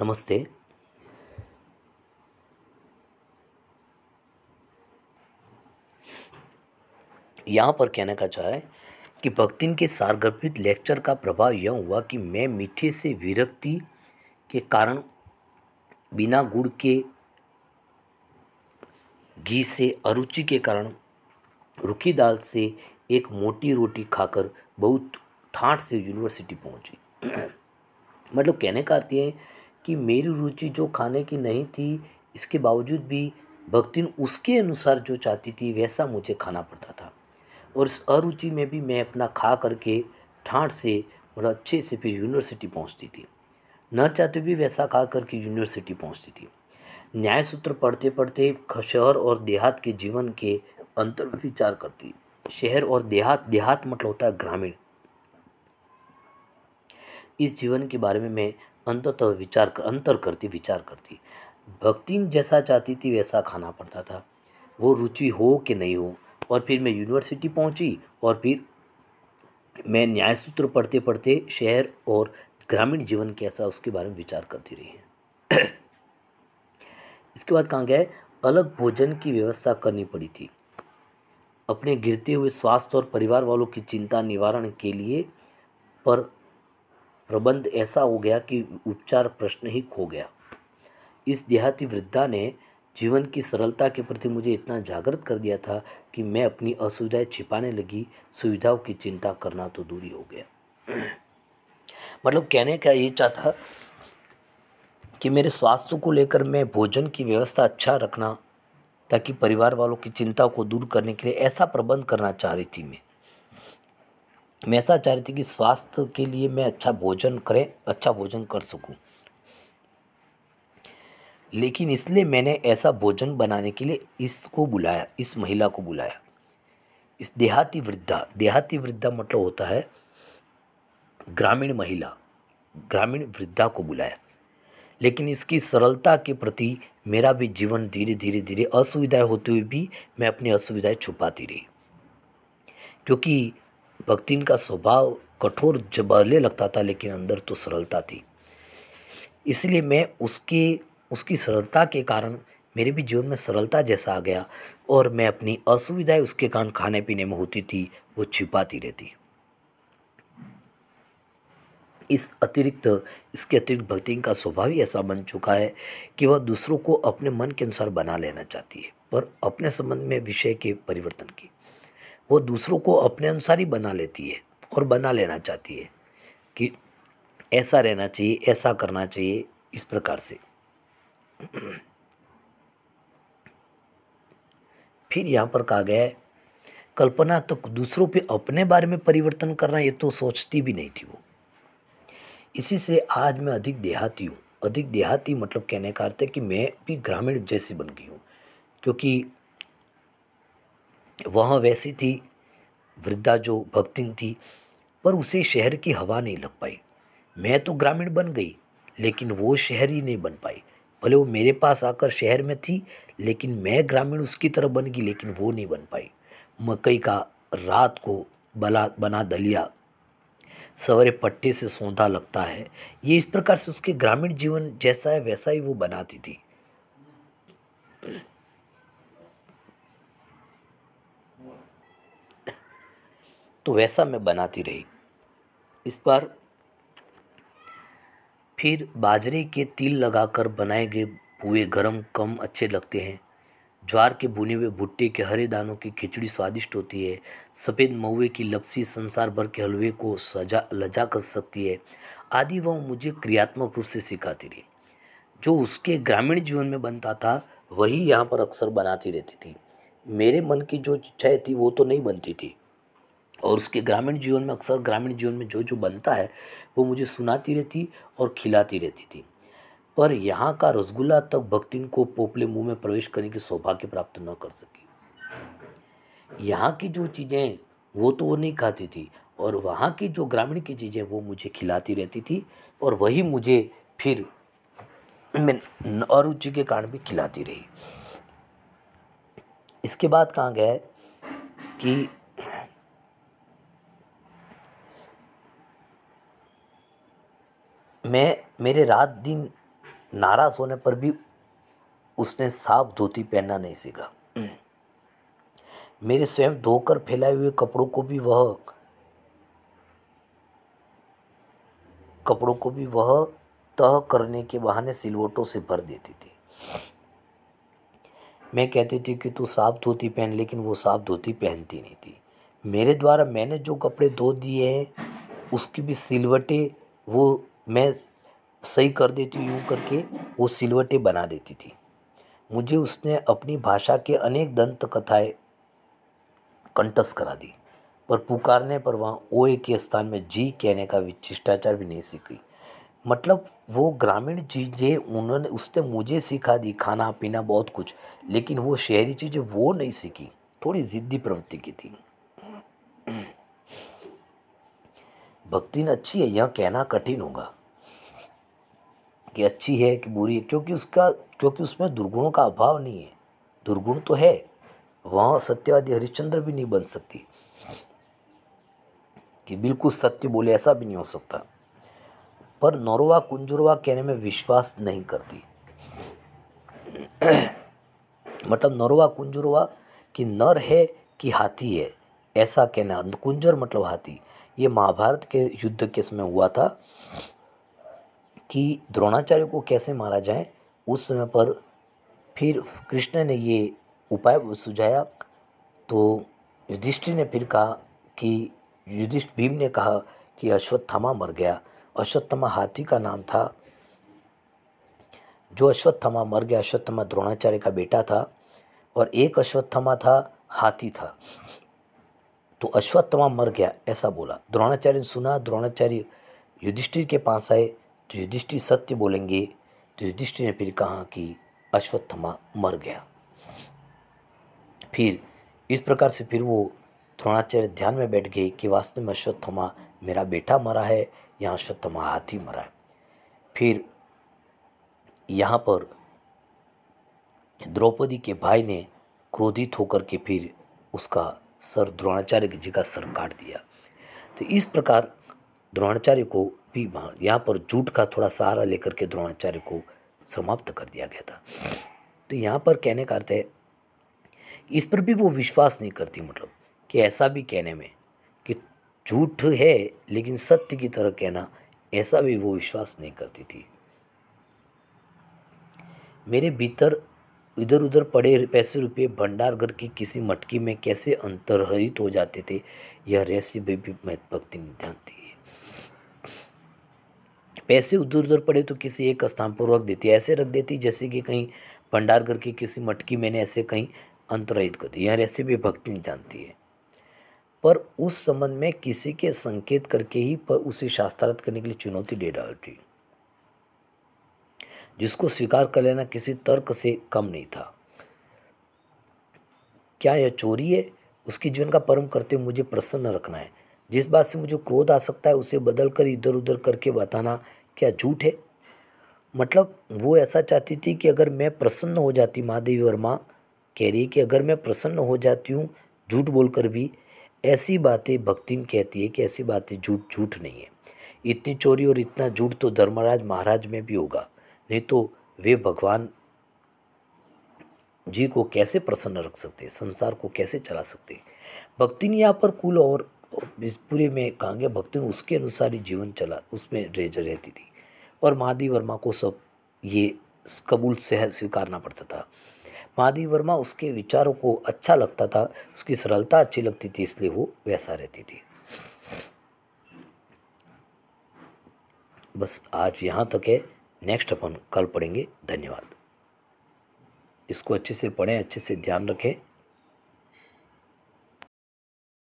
नमस्ते। यहाँ पर कहने का चाह है कि भक्तिन के सारगर्भित लेक्चर का प्रभाव यह हुआ कि मैं मीठे से विरक्ति के कारण बिना गुड़ के घी से अरुचि के कारण रूखी दाल से एक मोटी रोटी खाकर बहुत ठाठ से यूनिवर्सिटी पहुंची। मतलब कहने का अर्थ ये है कि मेरी रुचि जो खाने की नहीं थी, इसके बावजूद भी भक्तिन उसके अनुसार जो चाहती थी वैसा मुझे खाना पड़ता था। और इस अरुचि में भी मैं अपना खा करके ठाठ से बड़ा अच्छे से फिर यूनिवर्सिटी पहुंचती थी। न चाहते भी वैसा खा करके यूनिवर्सिटी पहुंचती थी। न्याय सूत्र पढ़ते पढ़ते शहर और देहात के जीवन के अंतर विचार करती। शहर और देहात, देहात मतलब होता है ग्रामीण, इस जीवन के बारे में मैं अंततः अंतर करती, विचार करती। भक्ति जैसा चाहती थी वैसा खाना पड़ता था, वो रुचि हो कि नहीं हो। और फिर मैं यूनिवर्सिटी पहुंची और फिर मैं न्याय सूत्र पढ़ते पढ़ते शहर और ग्रामीण जीवन कैसा उसके बारे में विचार करती रही है। इसके बाद कहाँ गए, अलग भोजन की व्यवस्था करनी पड़ी थी। अपने गिरते हुए स्वास्थ्य और परिवार वालों की चिंता निवारण के लिए पर प्रबंध ऐसा हो गया कि उपचार प्रश्न ही खो गया। इस देहाती वृद्धा ने जीवन की सरलता के प्रति मुझे इतना जागृत कर दिया था कि मैं अपनी असुविधाएं छिपाने लगी, सुविधाओं की चिंता करना तो दूर ही हो गया। मतलब कहने का ये चाहता कि मेरे स्वास्थ्य को लेकर मैं भोजन की व्यवस्था अच्छा रखना, ताकि परिवार वालों की चिंता को दूर करने के लिए ऐसा प्रबंध करना चाह रही थी। मैं ऐसा चाह रही थी कि स्वास्थ्य के लिए मैं अच्छा भोजन कर सकूं। लेकिन इसलिए मैंने ऐसा भोजन बनाने के लिए इसको बुलाया, इस महिला को बुलाया, इस देहाती वृद्धा मतलब होता है ग्रामीण महिला, ग्रामीण वृद्धा को बुलाया। लेकिन इसकी सरलता के प्रति मेरा भी जीवन धीरे धीरे धीरे असुविधाएं होते हुए भी मैं अपनी असुविधाएं छुपाती रही, क्योंकि भक्तिन का स्वभाव कठोर जबरले लगता था लेकिन अंदर तो सरलता थी। इसलिए मैं उसकी सरलता के कारण मेरे भी जीवन में सरलता जैसा आ गया और मैं अपनी असुविधाएं उसके कारण खाने पीने में होती थी वो छिपाती रहती। इसके अतिरिक्त भक्ति का स्वभाव ही ऐसा बन चुका है कि वह दूसरों को अपने मन के अनुसार बना लेना चाहती है, पर अपने संबंध में विषय के परिवर्तन की वो दूसरों को अपने अनुसार ही बना लेती है और बना लेना चाहती है कि ऐसा रहना चाहिए, ऐसा करना चाहिए, इस प्रकार से। फिर यहाँ पर कहा गया है, कल्पना तो दूसरों पे अपने बारे में परिवर्तन करना ये तो सोचती भी नहीं थी वो। इसी से आज मैं अधिक देहाती हूँ। अधिक देहाती मतलब कहने का अर्थ है कि मैं भी ग्रामीण जैसी बन गई हूँ, क्योंकि वह वैसी थी वृद्धा जो भक्तिन थी, पर उसे शहर की हवा नहीं लग पाई। मैं तो ग्रामीण बन गई लेकिन वो शहरी नहीं बन पाई। भले वो मेरे पास आकर शहर में थी लेकिन मैं ग्रामीण उसकी तरह बन गई, लेकिन वो नहीं बन पाई। मकई का रात को बना दलिया सवेरे पट्टे से सौंधा लगता है, ये इस प्रकार से उसके ग्रामीण जीवन जैसा है वैसा ही वो बनाती थी। तो वैसा मैं बनाती रही। इस पर फिर बाजरे के तिल लगाकर बनाए गए पुए गरम कम अच्छे लगते हैं। ज्वार के भुने हुए भुट्टे के हरे दानों की खिचड़ी स्वादिष्ट होती है। सफ़ेद महुए की लपसी संसार भर के हलवे को सजा लजा कर सकती है आदि वह मुझे क्रियात्मक रूप से सिखाती रही। जो उसके ग्रामीण जीवन में बनता था वही यहाँ पर अक्सर बनाती रहती थी। मेरे मन की जो इच्छाएं थी वो तो नहीं बनती थी, और उसके ग्रामीण जीवन में अक्सर ग्रामीण जीवन में जो जो बनता है वो मुझे सुनाती रहती और खिलाती रहती थी। पर यहाँ का रसगुल्ला तक भक्तिन को पोपले मुंह में प्रवेश करने की सौभाग्य प्राप्त न कर सकी। यहाँ की जो चीज़ें वो तो वो नहीं खाती थी, और वहाँ की जो ग्रामीण की चीज़ें वो मुझे खिलाती रहती थी, और वही मुझे फिर मैं अरुचि के कारण भी खिलाती रही। इसके बाद कहाँ गया कि मेरे रात दिन नाराज़ होने पर भी उसने साफ धोती पहनना नहीं सीखा। मेरे स्वयं धोकर फैलाए हुए कपड़ों को भी वह तह करने के बहाने सिलवटों से भर देती थी। मैं कहती थी कि तू साफ धोती पहन, लेकिन वो साफ धोती पहनती नहीं थी। मेरे द्वारा मैंने जो कपड़े धो दिए हैं उसकी भी सिलवटें वो मैं सही कर देती, यूँ करके वो सिलवटें बना देती थी। मुझे उसने अपनी भाषा के अनेक दंत कथाएँ कंठस्थ करा दी, पर पुकारने पर वहाँ ओए के स्थान में जी कहने का शिष्टाचार भी नहीं सीखी। मतलब वो ग्रामीण चीज़ें उन्होंने उसने मुझे सिखा दी, खाना पीना बहुत कुछ, लेकिन वो शहरी चीज़ें वो नहीं सीखी। थोड़ी ज़िद्दी प्रवृत्ति की थी। भक्ति अच्छी है यह कहना कठिन होगा कि अच्छी है कि बुरी है, क्योंकि उसमें दुर्गुणों का अभाव नहीं है। दुर्गुण तो है, वहाँ सत्यवादी हरिश्चंद्र भी नहीं बन सकती कि बिल्कुल सत्य बोले, ऐसा भी नहीं हो सकता। पर नौरवा कुंजुरवा कहने में विश्वास नहीं करती। मतलब नौरवा कुंजुरवा कि नर है कि हाथी है, ऐसा कहना। कुंजर मतलब हाथी। ये महाभारत के युद्ध के समय हुआ था कि द्रोणाचार्य को कैसे मारा जाए। उस समय पर फिर कृष्ण ने ये उपाय सुझाया, तो युधिष्ठिर ने फिर कहा कि भीम ने कहा कि अश्वत्थामा मर गया। अश्वत्थामा हाथी का नाम था। जो अश्वत्थामा मर गया, अश्वत्थामा द्रोणाचार्य का बेटा था और एक अश्वत्थामा था, हाथी था। तो अश्वत्थामा मर गया ऐसा बोला। द्रोणाचार्य ने सुना, द्रोणाचार्य युधिष्ठिर के पास आए तो युधिष्ठिर सत्य बोलेंगे, तो युधिष्ठिर ने फिर कहा कि अश्वत्थामा मर गया। फिर इस प्रकार से फिर वो द्रोणाचार्य ध्यान में बैठ गए कि वास्तव में अश्वत्थामा मेरा बेटा मरा है, यहाँ अश्वत्थामा हाथी मरा है। फिर यहाँ पर द्रौपदी के भाई ने क्रोधित होकर के फिर उसका सर, द्रोणाचार्य जी का सर काट दिया। तो इस प्रकार द्रोणाचार्य को भी यहाँ पर झूठ का थोड़ा सहारा लेकर के द्रोणाचार्य को समाप्त कर दिया गया था। तो यहाँ पर कहने का अर्थ है इस पर भी वो विश्वास नहीं करती। मतलब कि ऐसा भी कहने में कि झूठ है लेकिन सत्य की तरह कहना, ऐसा भी वो विश्वास नहीं करती थी। मेरे भीतर इधर उधर पड़े पैसे रुपये भंडार घर की किसी मटकी में कैसे अंतर्हित हो जाते थे, यह रहस्य भी भक्ति नहीं जानती है। पैसे उधर उधर पड़े तो किसी एक स्थान पर रख देती, ऐसे रख देती जैसे कि कहीं भंडार घर की किसी मटकी मैंने ऐसे कहीं अंतर्हित कर दी। यह रहस्य भी भक्ति नहीं जानती है। पर उस संबंध में किसी के संकेत करके ही पर उसे शास्त्रार्थ करने के लिए चुनौती दे डालती, जिसको स्वीकार कर लेना किसी तर्क से कम नहीं था। क्या यह चोरी है? उसके जीवन का परम करते हुए मुझे प्रसन्न रखना है। जिस बात से मुझे क्रोध आ सकता है उसे बदल कर इधर उधर करके बताना क्या झूठ है? मतलब वो ऐसा चाहती थी कि अगर मैं प्रसन्न हो जाती, महादेवी वर्मा कह रही है कि अगर मैं प्रसन्न हो जाती हूँ झूठ बोलकर भी, ऐसी बातें भक्ति कहती है कि ऐसी बातें झूठ नहीं है। इतनी चोरी और इतना झूठ तो धर्मराज महाराज में भी होगा, नहीं तो वे भगवान जी को कैसे प्रसन्न रख सकते, संसार को कैसे चला सकते। भक्ति ने यहाँ पर कुल और इस पूरे में कहा गया, भक्ति ने उसके अनुसार ही जीवन चला, उसमें रहती थी। और महादेवी वर्मा को सब ये कबूल से स्वीकारना पड़ता था। महादेवी वर्मा उसके विचारों को अच्छा लगता था, उसकी सरलता अच्छी लगती थी, इसलिए वो वैसा रहती थी। बस आज यहाँ तक है, नेक्स्ट अपन कल पढ़ेंगे। धन्यवाद। इसको अच्छे से पढ़ें, अच्छे से ध्यान रखें।